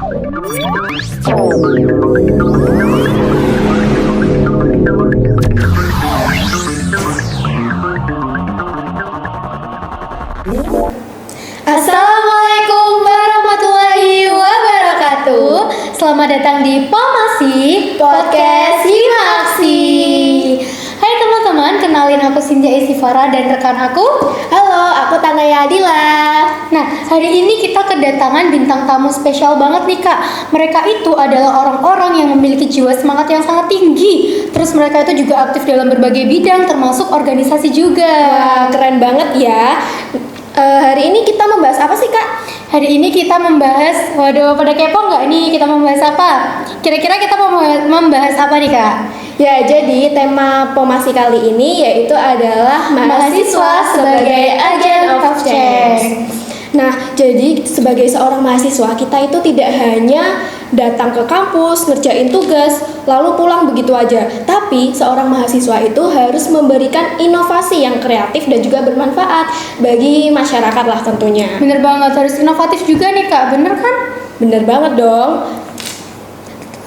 Assalamualaikum warahmatullahi wabarakatuh. Selamat datang di Pomasi Podcast Himaksi. Hai teman-teman, kenalin aku Cynthia Isifara dan rekan aku. Halo, aku Tanaya Adila. Nah, hari ini kita kedatangan bintang tamu spesial banget nih Kak. Mereka itu adalah orang-orang yang memiliki jiwa semangat yang sangat tinggi. Terus mereka itu juga aktif dalam berbagai bidang, termasuk organisasi juga. Wah, keren banget ya. Hari ini kita membahas apa sih Kak? Hari ini kita membahas, waduh pada kepo nggak nih kita membahas apa? Kira-kira kita mau membahas apa nih Kak? Ya, jadi tema Pomasi kali ini yaitu adalah mahasiswa sebagai agent of change. Nah, jadi sebagai seorang mahasiswa kita itu tidak hanya datang ke kampus, ngerjain tugas, lalu pulang begitu aja. Tapi seorang mahasiswa itu harus memberikan inovasi yang kreatif dan juga bermanfaat bagi masyarakat lah tentunya. Bener banget, harus inovatif juga nih Kak, bener kan? Bener banget dong.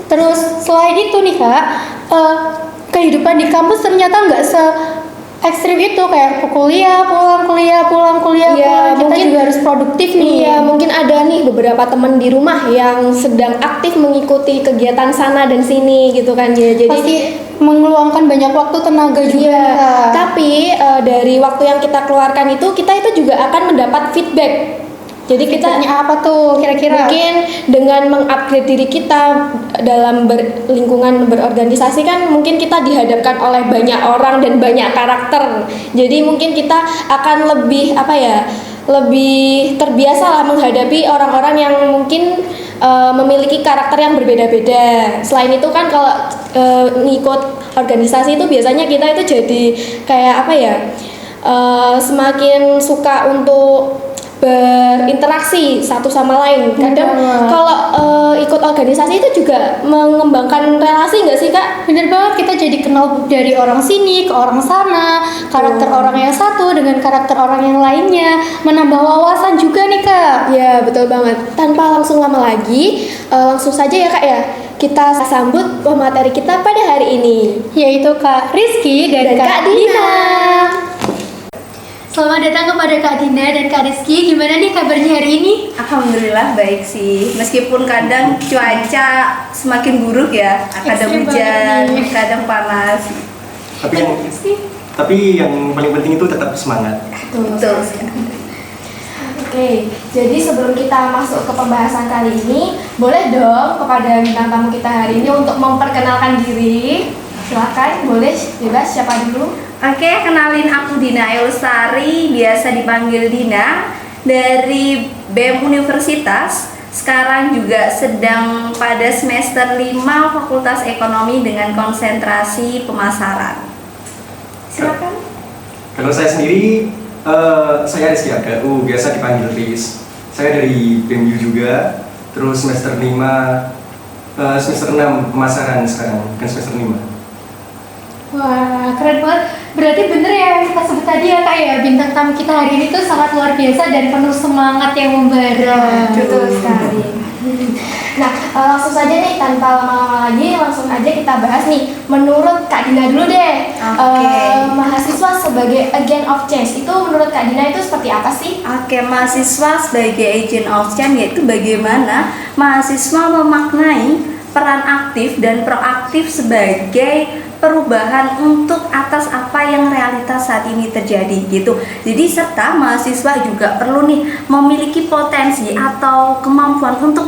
Terus selain itu nih Kak, kehidupan di kampus ternyata nggak se ekstrim itu, kayak kuliah, pulang kuliah, pulang kuliah, Ya, pulang. Kita mungkin juga harus produktif nih. Iya, mungkin ada nih beberapa teman di rumah yang sedang aktif mengikuti kegiatan sana dan sini gitu kan ya. Jadi Pasti mengeluangkan banyak waktu, tenaga juga. iya, Kak. tapi dari waktu yang kita keluarkan itu kita itu juga akan mendapat feedback. Jadi kita Feedbacknya apa tuh kira-kira? mungkin dengan mengupgrade diri kita dalam lingkungan berorganisasi kan mungkin kita dihadapkan oleh banyak orang dan banyak karakter. Jadi mungkin kita akan lebih lebih terbiasa lah menghadapi orang-orang yang mungkin memiliki karakter yang berbeda-beda. Selain itu kan kalau ngikut organisasi itu biasanya kita itu jadi kayak semakin suka untuk berinteraksi satu sama lain. Kadang kalau ikut organisasi itu juga mengembangkan relasi nggak sih Kak? Bener banget, kita jadi kenal dari orang sini ke orang sana, karakter orang yang satu dengan karakter orang yang lainnya, menambah wawasan juga nih Kak. Ya betul banget. Tanpa langsung lama lagi, langsung saja ya Kak ya. Kita sambut pemateri kita pada hari ini, Yaitu Kak Rizky dan Kak Dina. Selamat datang kepada Kak Dina dan Kak Rizky. Gimana nih kabarnya hari ini? Alhamdulillah baik sih, meskipun kadang cuaca semakin buruk ya, kadang Ekstrim hujan, banget nih. kadang panas. Tapi yang paling penting itu tetap semangat. Betul sekali. Oke, jadi sebelum kita masuk ke pembahasan kali ini, boleh dong kepada bintang tamu kita hari ini untuk memperkenalkan diri. Silakan, boleh bebas siapa dulu? Oke, kenalin aku Dina Elusari, biasa dipanggil Dina, dari BEM Universitas. Sekarang juga sedang pada semester 5 Fakultas Ekonomi dengan konsentrasi pemasaran. Silakan. Kalau saya sendiri, saya Rizky Agaku, biasa dipanggil Riz. Saya dari BEMU juga, terus semester 5, semester 6 pemasaran sekarang, kan semester 5. Wah, keren banget. Berarti bener ya yang kita sebut tadi ya Kak ya, bintang tamu kita hari ini tuh sangat luar biasa dan penuh semangat yang membara. Betul sekali. Nah, langsung saja nih tanpa lama-lama lagi, langsung aja kita bahas nih. Menurut Kak Dina dulu deh, Oke. mahasiswa sebagai agent of change itu menurut Kak Dina itu seperti apa sih? Oke, mahasiswa sebagai agent of change yaitu bagaimana mahasiswa memaknai peran aktif dan proaktif sebagai perubahan untuk atas apa yang realitas saat ini terjadi gitu. Jadi serta mahasiswa juga perlu nih memiliki potensi atau kemampuan untuk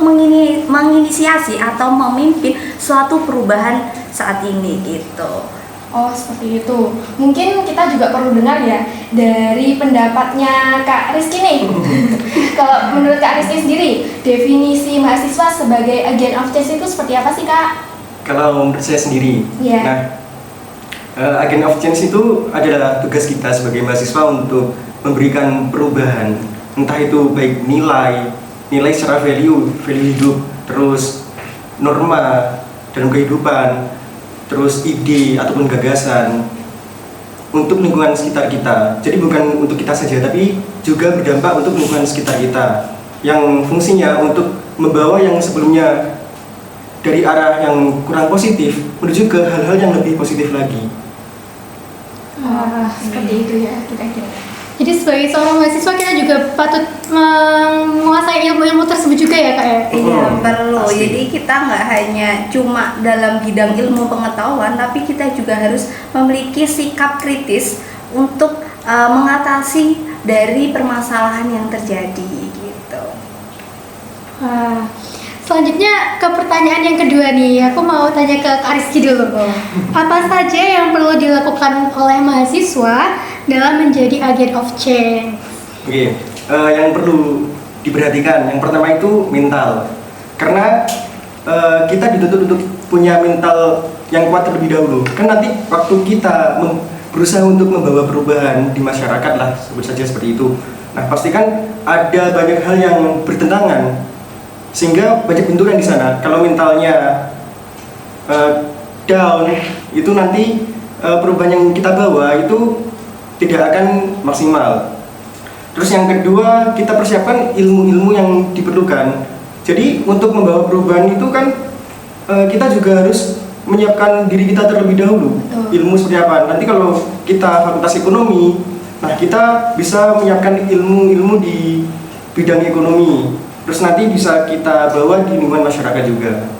menginisiasi atau memimpin suatu perubahan saat ini gitu. Oh, seperti itu. Mungkin kita juga perlu dengar ya dari pendapatnya Kak Rizky nih. Kalau menurut Kak Rizky sendiri, definisi mahasiswa sebagai agent of change itu seperti apa sih Kak? Kalau menurut saya sendiri, Iya. nah, agent of change itu adalah tugas kita sebagai mahasiswa untuk memberikan perubahan, entah itu baik nilai secara value hidup, terus norma dalam kehidupan, terus ide ataupun gagasan untuk lingkungan sekitar kita. Jadi bukan untuk kita saja, tapi juga berdampak untuk lingkungan sekitar kita. yang fungsinya untuk membawa yang sebelumnya dari arah yang kurang positif menuju ke hal-hal yang lebih positif lagi. Seperti itu ya kira-kira. Jadi sebagai seorang mahasiswa kita juga patut menguasai ilmu-ilmu tersebut juga ya Kak ya? Iya, perlu. Pasti. Jadi kita nggak hanya cuma dalam bidang ilmu pengetahuan, tapi kita juga harus memiliki sikap kritis untuk mengatasi dari permasalahan yang terjadi gitu. Wah. Selanjutnya ke pertanyaan yang kedua nih, aku mau tanya ke Kak Rizky dulu. Apa saja yang perlu dilakukan oleh mahasiswa dalam menjadi agent of change? Oke, yang perlu diperhatikan yang pertama itu mental, karena kita dituntut untuk punya mental yang kuat terlebih dahulu. Kan nanti waktu kita berusaha untuk membawa perubahan di masyarakat lah, sebut saja seperti itu. Nah, pastikan ada banyak hal yang bertentangan, sehingga banyak benturan di sana. Kalau mentalnya down, itu nanti perubahan yang kita bawa itu tidak akan maksimal. Terus yang kedua, kita persiapkan ilmu-ilmu yang diperlukan. Jadi untuk membawa perubahan itu kan kita juga harus menyiapkan diri kita terlebih dahulu. Ilmu seperti apa? Nanti kalau kita fakultas ekonomi, nah kita bisa menyiapkan ilmu-ilmu di bidang ekonomi. Terus nanti bisa kita bawa di lingkungan masyarakat juga.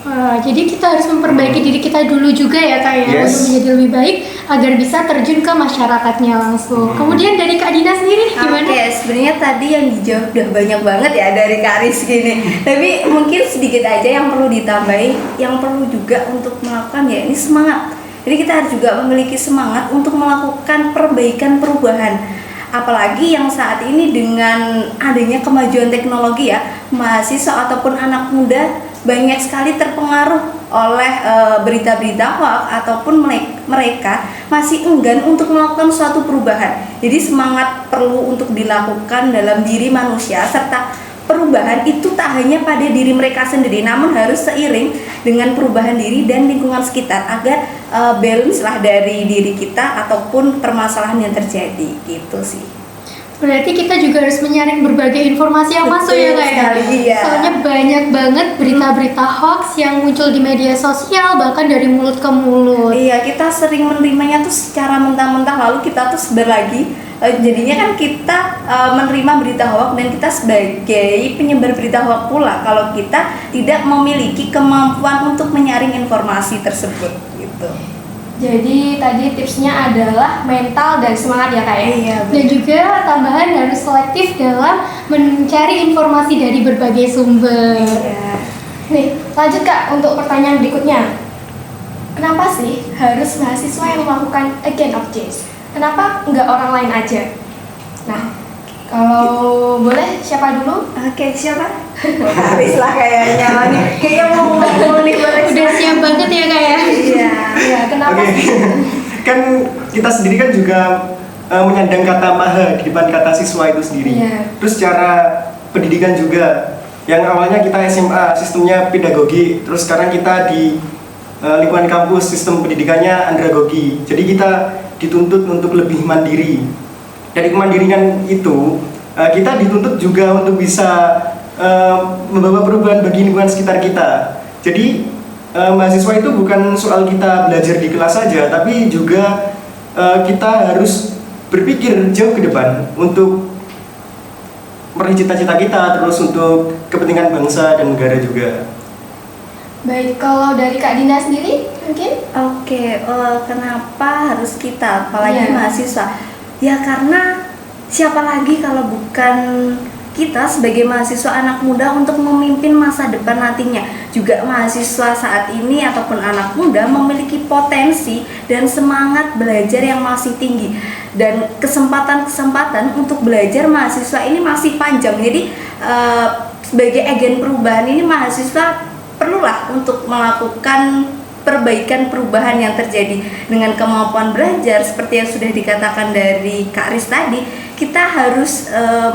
Wah, jadi kita harus memperbaiki diri kita dulu juga ya Kak ya, Yes. untuk menjadi lebih baik agar bisa terjun ke masyarakatnya langsung. Kemudian dari Kak Dina sendiri nih, gimana? Oke, sebenarnya tadi yang dijawab udah banyak banget ya dari Kak Rizky nih. Tapi mungkin sedikit aja yang perlu ditambahi, yang perlu juga untuk melakukan ya ini semangat. Jadi kita harus juga memiliki semangat untuk melakukan perbaikan perubahan. Apalagi yang saat ini dengan adanya kemajuan teknologi ya, mahasiswa ataupun anak muda banyak sekali terpengaruh oleh berita-berita hoax ataupun mereka masih enggan untuk melakukan suatu perubahan. Jadi semangat perlu untuk dilakukan dalam diri manusia, serta perubahan itu tak hanya pada diri mereka sendiri, namun harus seiring dengan perubahan diri dan lingkungan sekitar agar balance lah dari diri kita ataupun permasalahan yang terjadi gitu sih. Berarti kita juga harus menyaring berbagai informasi yang masuk ya Kak ya? sekali, iya. Soalnya banyak banget berita-berita hoax yang muncul di media sosial, bahkan dari mulut ke mulut. Iya, kita sering menerimanya tuh secara mentah-mentah, lalu kita tuh sebar lagi. Jadinya kan kita menerima berita hoax dan kita sebagai penyebar berita hoax pula kalau kita tidak memiliki kemampuan untuk menyaring informasi tersebut gitu. Jadi tadi tipsnya adalah mental dan semangat ya Kak ya? Iya, Dan juga tambahan harus selektif dalam mencari informasi dari berbagai sumber. Iya. Nih, lanjut Kak untuk pertanyaan berikutnya. Kenapa sih harus mahasiswa yang melakukan agent of change? Kenapa nggak orang lain aja? Nah, kalau boleh siapa dulu? Oke, siapa? Haris lah kayaknya. Kayaknya mau ngomong nih boleh. Udah siap banget ya Kak ya? Iya. Ya, kenapa Oke, sih? kan kita sendiri kan juga menyandang kata maha di depan kata siswa itu sendiri. Iya. Terus cara pendidikan juga, yang awalnya kita SMA sistemnya pedagogi, terus sekarang kita di lingkungan kampus sistem pendidikannya andragogi. Jadi kita dituntut untuk lebih mandiri. Dari kemandirian itu kita dituntut juga untuk bisa membawa perubahan bagi lingkungan sekitar kita. Jadi mahasiswa itu bukan soal kita belajar di kelas saja, tapi juga kita harus berpikir jauh ke depan untuk meraih cita-cita kita, terus untuk kepentingan bangsa dan negara juga. Baik, kalau dari Kak Dina sendiri mungkin? Oke, kenapa harus kita, apalagi Iya. mahasiswa? Ya karena siapa lagi kalau bukan kita sebagai mahasiswa anak muda untuk memimpin masa depan nantinya. Juga mahasiswa saat ini ataupun anak muda memiliki potensi dan semangat belajar yang masih tinggi. Dan kesempatan-kesempatan untuk belajar mahasiswa ini masih panjang. Jadi sebagai agen perubahan ini mahasiswa perlulah untuk melakukan perbaikan perubahan yang terjadi dengan kemampuan belajar seperti yang sudah dikatakan dari Kak Riz tadi. Kita harus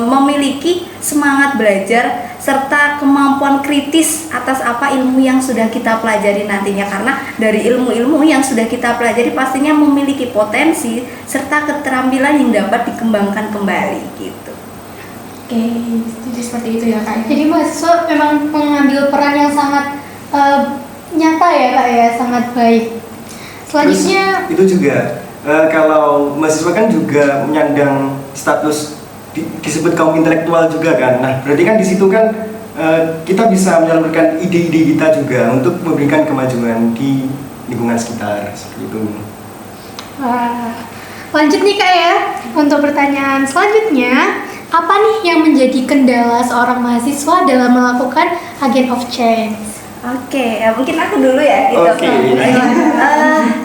memiliki semangat belajar serta kemampuan kritis atas apa ilmu yang sudah kita pelajari nantinya, karena dari ilmu-ilmu yang sudah kita pelajari pastinya memiliki potensi serta keterampilan yang dapat dikembangkan kembali gitu. Oke, jadi seperti itu ya Kak. Jadi mahasiswa memang mengambil peran yang sangat nyata ya Kak ya, sangat baik. Selanjutnya Terus itu juga kalau mahasiswa kan juga menyandang status disebut kaum intelektual juga kan. Nah, berarti kan di situ kan kita bisa menyalurkan ide-ide kita juga untuk memberikan kemajuan di lingkungan sekitar seperti itu. wah, lanjut nih Kak ya, untuk pertanyaan selanjutnya, apa nih yang menjadi kendala seorang mahasiswa dalam melakukan agent of change? Oke, ya mungkin aku dulu ya gitu. Oke.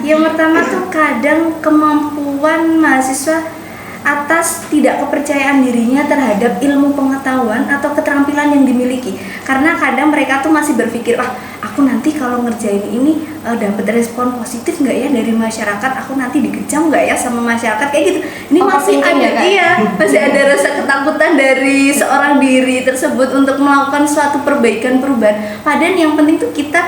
Yang pertama tuh kadang kemampuan mahasiswa atas tidak kepercayaan dirinya terhadap ilmu pengetahuan atau keterampilan yang dimiliki. Karena kadang mereka tuh masih berpikir, aku nanti kalau ngerjain ini dapat respon positif nggak ya dari masyarakat? Aku nanti dikecam nggak ya sama masyarakat kayak gitu. Ini masih Overthinking ada, ya, Kak? iya, masih ada rasa ketakutan dari seorang diri tersebut untuk melakukan suatu perubahan. Padahal yang penting tuh kita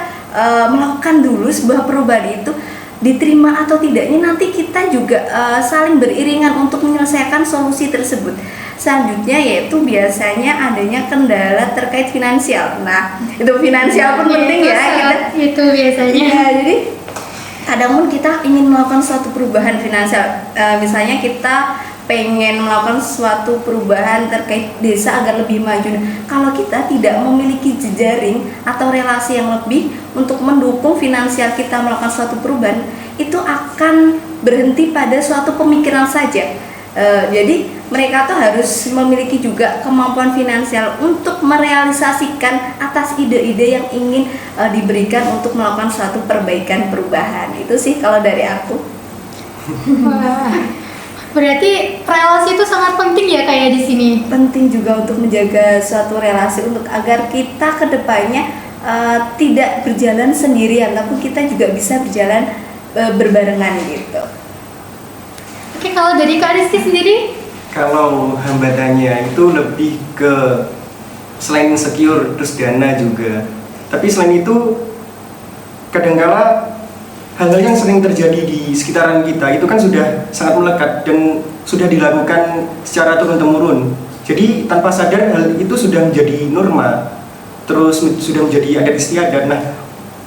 melakukan dulu sebuah perubahan itu, diterima atau tidaknya nanti kita juga saling beriringan untuk menyelesaikan solusi tersebut. Selanjutnya yaitu biasanya adanya kendala terkait finansial. Nah, itu finansial pun penting ya kita. Itu biasanya. Iya, jadi kadang pun kita ingin melakukan suatu perubahan finansial. Misalnya kita pengen melakukan suatu perubahan terkait desa agar lebih maju. Kalau kita tidak memiliki jejaring atau relasi yang lebih untuk mendukung finansial kita melakukan suatu perubahan, itu akan berhenti pada suatu pemikiran saja. Jadi mereka tuh harus memiliki juga kemampuan finansial untuk merealisasikan atas ide-ide yang ingin diberikan untuk melakukan suatu perbaikan perubahan. Itu sih kalau dari aku. Wah, berarti relasi itu sangat penting ya kayak di sini. Penting juga untuk menjaga suatu relasi untuk agar kita kedepannya tidak berjalan sendirian, tapi kita juga bisa berjalan berbarengan gitu. Oke, kalau dari Kak Rizky sendiri? Kalau hambatannya itu lebih ke selain insecure terus dana juga. Tapi selain itu kadangkala hal-hal yang sering terjadi di sekitaran kita itu kan sudah sangat melekat dan sudah dilakukan secara turun-temurun. Jadi tanpa sadar hal itu sudah menjadi norma, terus sudah menjadi adat istiadat. Nah,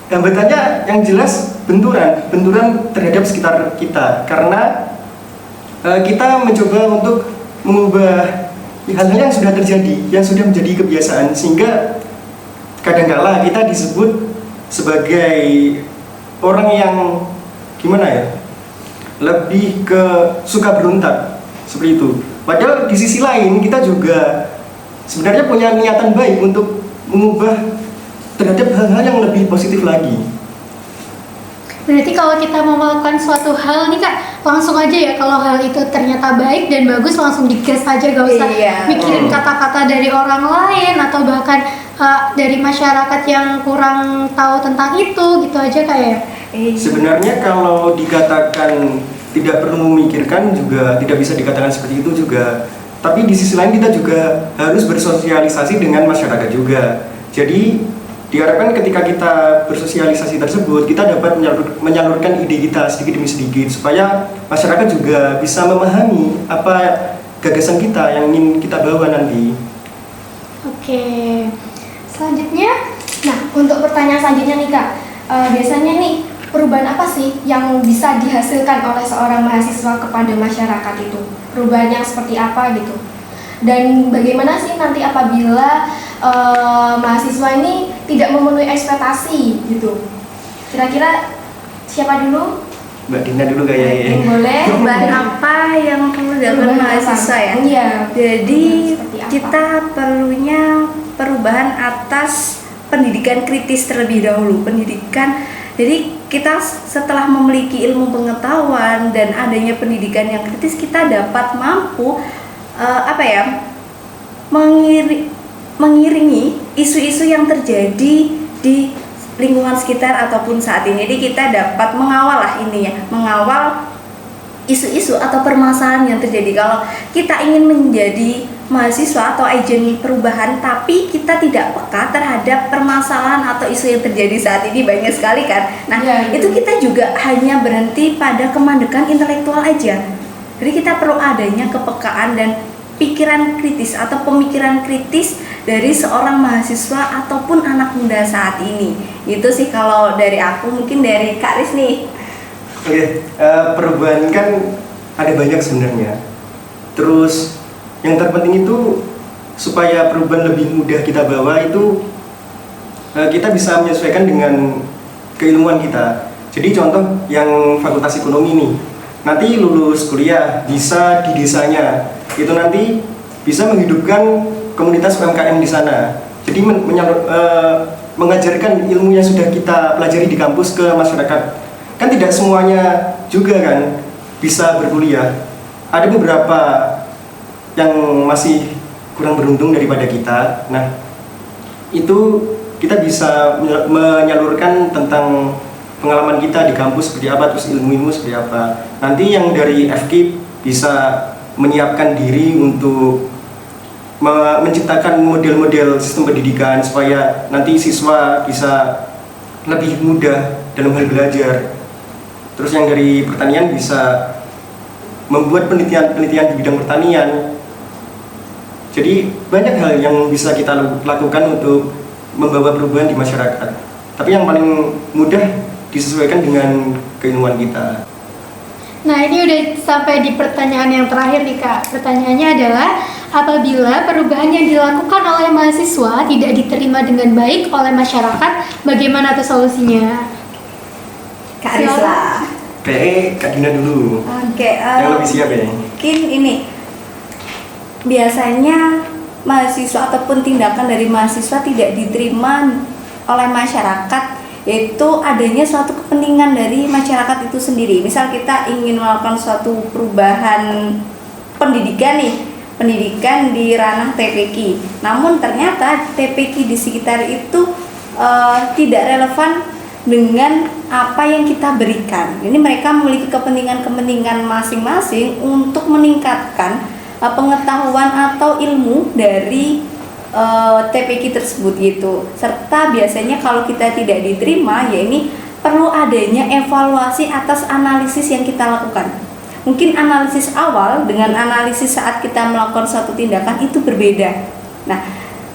hambatannya yang jelas benturan terhadap sekitar kita karena kita mencoba untuk mengubah hal-hal yang sudah terjadi, yang sudah menjadi kebiasaan, sehingga kadangkala kita disebut sebagai orang yang gimana ya, lebih ke suka berontak seperti itu. Padahal di sisi lain kita juga sebenarnya punya niatan baik untuk mengubah terhadap hal-hal yang lebih positif lagi. Berarti kalau kita mau melakukan suatu hal nih Kak, langsung aja ya, kalau hal itu ternyata baik dan bagus langsung digas aja, gak usah mikirin kata-kata dari orang lain atau bahkan dari masyarakat yang kurang tahu tentang itu, gitu aja Kak ya. Sebenarnya kalau dikatakan tidak perlu memikirkan juga tidak bisa dikatakan seperti itu juga. Tapi di sisi lain kita juga harus bersosialisasi dengan masyarakat juga. Jadi diharapkan ketika kita bersosialisasi tersebut, kita dapat menyalurkan ide kita sedikit demi sedikit supaya masyarakat juga bisa memahami apa gagasan kita yang ingin kita bawa nanti. Oke, Selanjutnya, nah untuk pertanyaan selanjutnya nih Kak, biasanya nih perubahan apa sih yang bisa dihasilkan oleh seorang mahasiswa kepada masyarakat itu? Perubahan yang seperti apa gitu? Dan bagaimana sih nanti apabila mahasiswa ini tidak memenuhi ekspektasi gitu? Kira-kira siapa dulu? Mbak Dina dulu kayaknya. Boleh. Perubahan apa yang perlu dilakukan Perubahan mahasiswa apa? ya? Iya. Jadi Seperti apa? kita perlunya perubahan atas pendidikan kritis terlebih dahulu. Pendidikan, jadi kita setelah memiliki ilmu pengetahuan dan adanya pendidikan yang kritis, kita dapat mampu mengiringi isu-isu yang terjadi di lingkungan sekitar ataupun saat ini. Jadi kita dapat mengawal isu-isu atau permasalahan yang terjadi. Kalau kita ingin menjadi mahasiswa atau agen perubahan tapi kita tidak peka terhadap permasalahan atau isu yang terjadi saat ini, banyak sekali kan. Nah, itu kita juga hanya berhenti pada kemandekan intelektual aja. Jadi kita perlu adanya kepekaan dan pikiran kritis atau pemikiran kritis dari seorang mahasiswa ataupun anak muda saat ini. Itu sih kalau dari aku. Mungkin dari Kak Riz nih. Oke, perubahan kan ada banyak sebenarnya. Terus yang terpenting itu supaya perubahan lebih mudah kita bawa itu kita bisa menyesuaikan dengan keilmuan kita. Jadi contoh yang fakultas ekonomi nih, nanti lulus kuliah bisa di desanya itu nanti bisa menghidupkan komunitas UMKM di sana. Jadi mengajarkan ilmu yang sudah kita pelajari di kampus ke masyarakat. Kan tidak semuanya juga kan bisa berkuliah. Ada beberapa yang masih kurang beruntung daripada kita. Nah, itu kita bisa menyalurkan tentang pengalaman kita di kampus seperti apa, terus ilmu-ilmu seperti apa. Nanti yang dari FKIP bisa menyiapkan diri untuk menciptakan model-model sistem pendidikan supaya nanti siswa bisa lebih mudah dalam hal belajar. Terus yang dari pertanian bisa membuat penelitian-penelitian di bidang pertanian. Jadi banyak hal yang bisa kita lakukan untuk membawa perubahan di masyarakat. Tapi yang paling mudah disesuaikan dengan keilmuan kita. Nah, ini udah sampai di pertanyaan yang terakhir nih Kak. Pertanyaannya adalah, apabila perubahan yang dilakukan oleh mahasiswa tidak diterima dengan baik oleh masyarakat, bagaimana tuh solusinya? Kak Riz lah. Kayaknya Kak Dina dulu. Oke, yang lebih siap ya. mungkin ini biasanya mahasiswa ataupun tindakan dari mahasiswa tidak diterima oleh masyarakat, yaitu adanya suatu kepentingan dari masyarakat itu sendiri. Misal kita ingin melakukan suatu perubahan pendidikan nih, pendidikan di ranah TPQ, namun ternyata TPQ di sekitar itu tidak relevan dengan apa yang kita berikan. Ini mereka memiliki kepentingan-kepentingan masing-masing untuk meningkatkan pengetahuan atau ilmu dari TPQ tersebut gitu. Serta biasanya kalau kita tidak diterima, ya ini perlu adanya evaluasi atas analisis yang kita lakukan. Mungkin analisis awal dengan analisis saat kita melakukan suatu tindakan itu berbeda. Nah,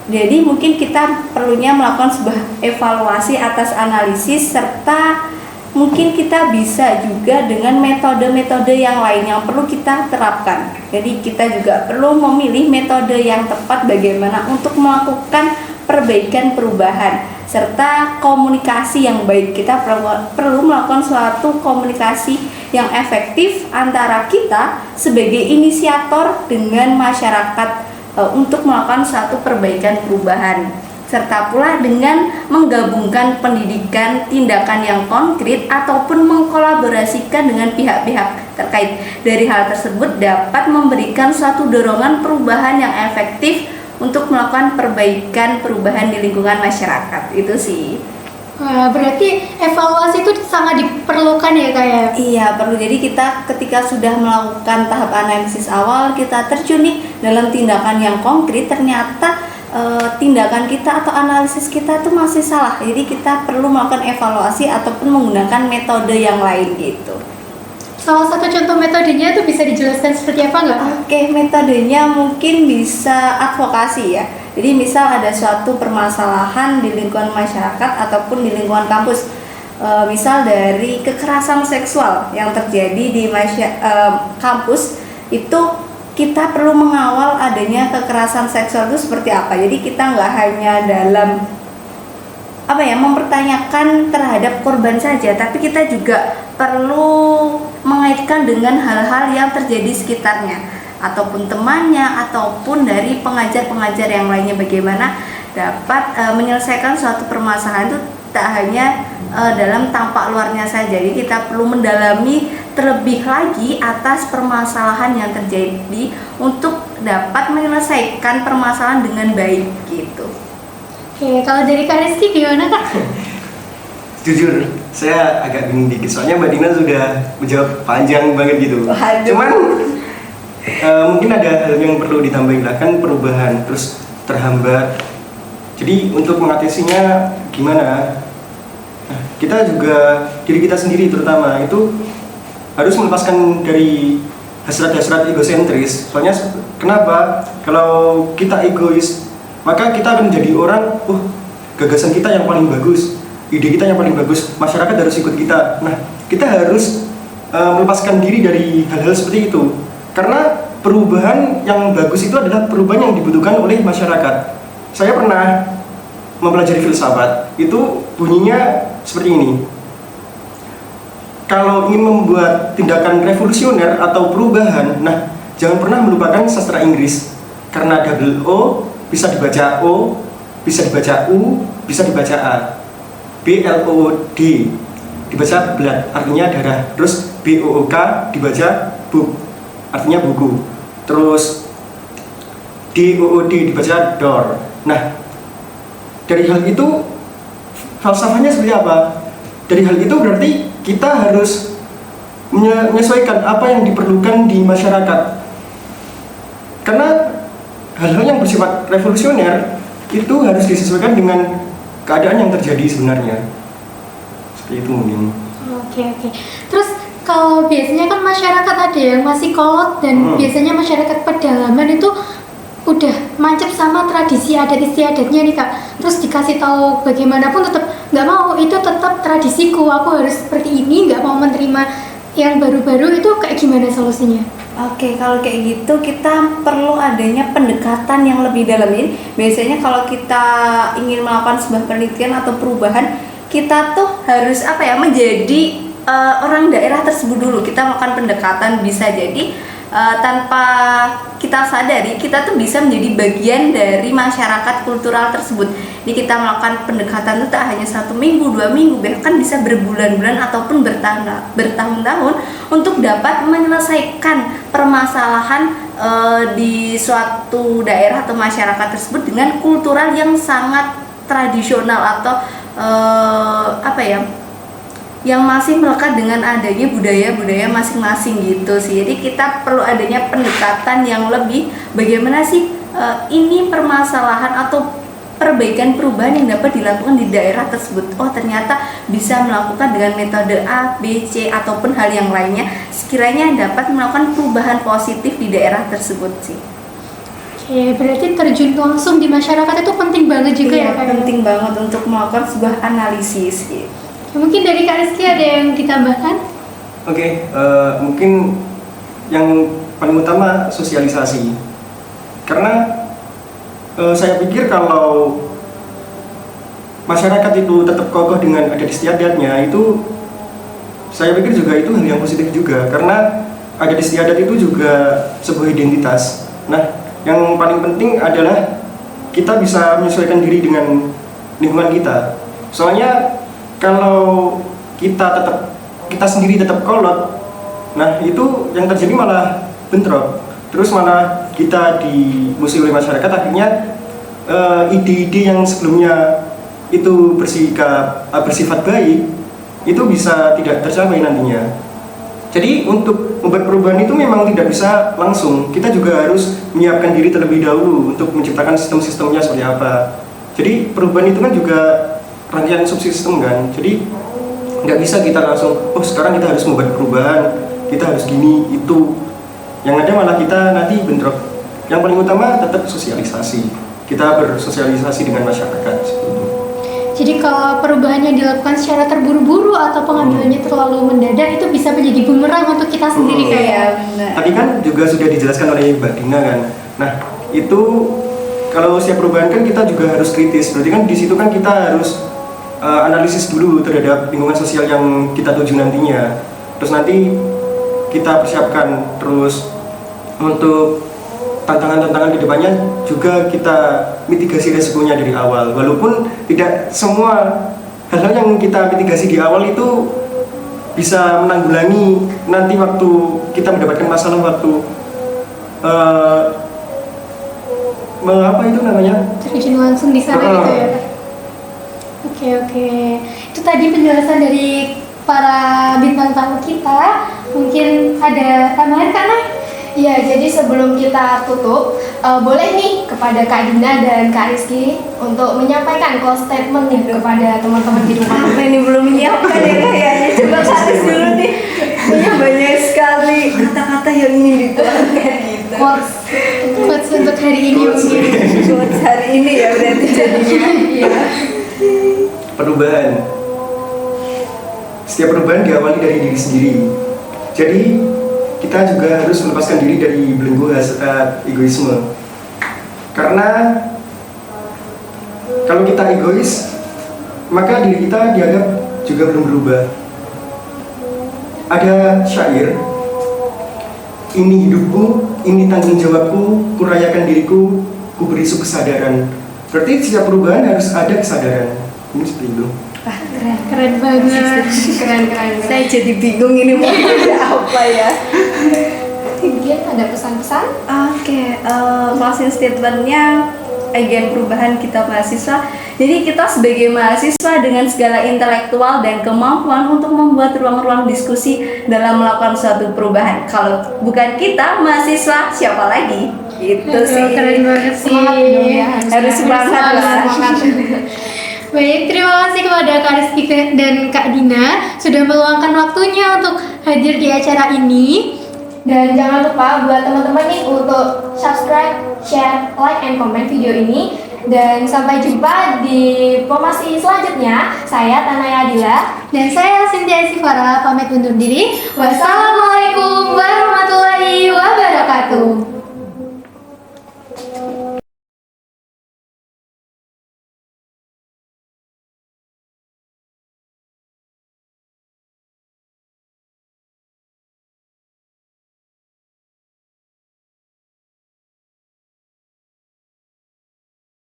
jadi mungkin kita perlunya melakukan sebuah evaluasi atas analisis, serta mungkin kita bisa juga dengan metode-metode yang lain yang perlu kita terapkan. Jadi kita juga perlu memilih metode yang tepat bagaimana untuk melakukan perbaikan perubahan, serta komunikasi yang baik. Kita perlu melakukan suatu komunikasi yang efektif antara kita sebagai inisiator dengan masyarakat untuk melakukan suatu perbaikan perubahan, serta pula dengan menggabungkan pendidikan, tindakan yang konkret ataupun mengkolaborasikan dengan pihak-pihak terkait. Dari hal tersebut dapat memberikan suatu dorongan perubahan yang efektif untuk melakukan perbaikan perubahan di lingkungan masyarakat. Itu sih. Wah, berarti evaluasi itu sangat diperlukan ya Kak ya? Iya, perlu. Jadi kita ketika sudah melakukan tahap analisis awal, kita terjun nih dalam tindakan yang konkret, ternyata tindakan kita atau analisis kita itu masih salah. Jadi kita perlu melakukan evaluasi ataupun menggunakan metode yang lain gitu. Salah satu contoh metodenya tuh bisa dijelaskan seperti apa nggak? Oke, metodenya mungkin bisa advokasi ya. Jadi misal ada suatu permasalahan di lingkungan masyarakat ataupun di lingkungan kampus, misal dari kekerasan seksual yang terjadi di kampus, itu kita perlu mengawal adanya kekerasan seksual itu seperti apa. Jadi kita nggak hanya dalam mempertanyakan terhadap korban saja, tapi kita juga perlu mengaitkan dengan hal-hal yang terjadi sekitarnya, ataupun temannya, ataupun dari pengajar-pengajar yang lainnya, bagaimana dapat menyelesaikan suatu permasalahan itu tak hanya dalam tampak luarnya saja. Jadi kita perlu mendalami terlebih lagi atas permasalahan yang terjadi untuk dapat menyelesaikan permasalahan dengan baik gitu. Oke, kalau dari Kak Rizky gimana Kak? Jujur, saya agak bingung dikit soalnya Mbak Dina sudah menjawab panjang banget gitu. Waduh. Cuman mungkin ada hal yang perlu ditambahin lah, kan perubahan terus terhambat. Jadi untuk mengatasinya gimana? Nah, kita juga diri kita sendiri terutama itu harus melepaskan dari hasrat-hasrat egosentris. Soalnya kenapa? Kalau kita egois, maka kita akan menjadi orang, gagasan kita yang paling bagus, ide kita yang paling bagus, masyarakat harus ikut kita. Nah, kita harus melepaskan diri dari hal-hal seperti itu. Karena perubahan yang bagus itu adalah perubahan yang dibutuhkan oleh masyarakat. Saya pernah mempelajari filsafat, itu bunyinya seperti ini. Kalau ingin membuat tindakan revolusioner atau perubahan, nah jangan pernah melupakan sastra Inggris. Karena double O bisa dibaca O, bisa dibaca U, bisa dibaca A. BLOOD dibaca blood, artinya darah. Terus BOOK dibaca book, artinya buku. Terus DOOD dibaca door. Nah, dari hal itu falsafahnya seperti apa? Dari hal itu berarti kita harus menyesuaikan apa yang diperlukan di masyarakat. Karena hal-hal yang bersifat revolusioner itu harus disesuaikan dengan keadaan yang terjadi sebenarnya. Seperti itu mungkin. Oke. Terus kalau biasanya kan masyarakat ada yang masih kolot dan biasanya masyarakat pedalaman itu udah mancep sama tradisi adat istiadatnya nih Kak. Terus dikasih tahu bagaimanapun tetap nggak mau, itu tetap tradisiku, aku harus seperti ini, nggak mau menerima yang baru-baru. Itu kayak gimana solusinya? Oke, kalau kayak gitu kita perlu adanya pendekatan yang lebih dalam. Ini biasanya kalau kita ingin melakukan sebuah penelitian atau perubahan, kita tuh harus menjadi orang daerah tersebut dulu. Kita melakukan pendekatan, bisa jadi tanpa kita sadari kita tuh bisa menjadi bagian dari masyarakat kultural tersebut. Jadi kita melakukan pendekatan itu tak hanya 1 minggu, 2 minggu, bahkan bisa berbulan-bulan ataupun bertahun-tahun untuk dapat menyelesaikan permasalahan di suatu daerah atau masyarakat tersebut dengan kultural yang sangat tradisional atau yang masih melekat dengan adanya budaya-budaya masing-masing gitu sih. Jadi kita perlu adanya pendekatan yang lebih bagaimana sih ini permasalahan atau perubahan yang dapat dilakukan di daerah tersebut. Oh, ternyata bisa melakukan dengan metode A, B, C ataupun hal yang lainnya sekiranya dapat melakukan perubahan positif di daerah tersebut sih. Oke, berarti terjun langsung di masyarakat itu penting banget juga ya Kak? Penting banget untuk melakukan sebuah analisis gitu. Mungkin dari Kak Rizky ada yang ditambahkan? Oke, mungkin yang paling utama sosialisasi. Karena saya pikir kalau masyarakat itu tetap kokoh dengan adat istiadatnya, itu saya pikir juga itu hal yang positif juga. Karena adat istiadat itu juga sebuah identitas. Nah, yang paling penting adalah kita bisa menyesuaikan diri dengan lingkungan kita. Soalnya kalau kita sendiri tetap kolot, nah itu yang terjadi malah bentrok. Terus malah kita dimusuhi oleh masyarakat, akhirnya ide-ide yang sebelumnya itu bersifat baik itu bisa tidak tercapai nantinya. Jadi untuk membuat perubahan itu memang tidak bisa langsung. Kita juga harus menyiapkan diri terlebih dahulu untuk menciptakan sistem-sistemnya seperti apa. Jadi perubahan itu kan juga rangkaian subsistem kan. Jadi nggak bisa kita langsung, sekarang kita harus membuat perubahan, kita harus gini itu. Yang ada malah kita nanti bentrok. Yang paling utama tetap sosialisasi. Kita bersosialisasi dengan masyarakat seperti itu. Jadi kalau perubahannya dilakukan secara terburu-buru atau pengambilannya terlalu mendadak, itu bisa menjadi bumerang untuk kita sendiri kayak. Tadi kan juga sudah dijelaskan oleh Mbak Dina kan. Nah itu kalau siap perubahan kan kita juga harus kritis. Berarti kan di situ kan kita harus analisis dulu terhadap lingkungan sosial yang kita tuju nantinya. Terus nanti kita persiapkan terus untuk tantangan-tantangan ke depannya juga kita mitigasi resikonya dari awal. Walaupun tidak semua hal-hal yang kita mitigasi di awal itu bisa menanggulangi nanti waktu kita mendapatkan masalah waktu terjun langsung di sana gitu ya. Oke. Itu tadi penjelasan dari para bintang tamu kita. Mungkin ada tambahan Kak Nay? Ya, jadi sebelum kita tutup, boleh nih kepada Kak Dina dan Kak Rizky untuk menyampaikan close statement nih kepada teman-teman di rumah. Ini belum menyiapkan ya kayaknya. Bang Haris dulu nih. Kayaknya banyak sekali kata-kata yang ingin dituangkan gitu. Quotes untuk hari ini mungkin. Buat hari ini ya berarti jadinya. Iya. Perubahan. Setiap perubahan diawali dari diri sendiri. Jadi kita juga harus melepaskan diri dari belenggu hasrat egoisme. Karena kalau kita egois, maka diri kita dianggap juga belum berubah. Ada syair, ini hidupku, ini tanggung jawabku, kurayakan diriku, ku beri kesadaran. Berarti setiap perubahan harus ada kesadaran. Ini seperti itu. Keren banget. Keren. Saya jadi bingung ini mau ada apa ya. Mungkin ada pesan-pesan? Oke, closing statementnya agen perubahan kita mahasiswa. Jadi kita sebagai mahasiswa dengan segala intelektual dan kemampuan untuk membuat ruang-ruang diskusi dalam melakukan suatu perubahan. Kalau bukan kita mahasiswa, siapa lagi? Itu sih. Keren banget sih. Semangat dong ya. Harus semangat lah. Baik, terima kasih kepada Kak Rizky dan Kak Dina sudah meluangkan waktunya untuk hadir di acara ini. Dan jangan lupa buat teman-teman nih untuk subscribe, share, like, and comment video ini. Dan sampai jumpa di promosi selanjutnya. Saya Tanaya Adila. Dan saya Cynthia Sifara pamit undur diri. Wassalamualaikum warahmatullahi wabarakatuh.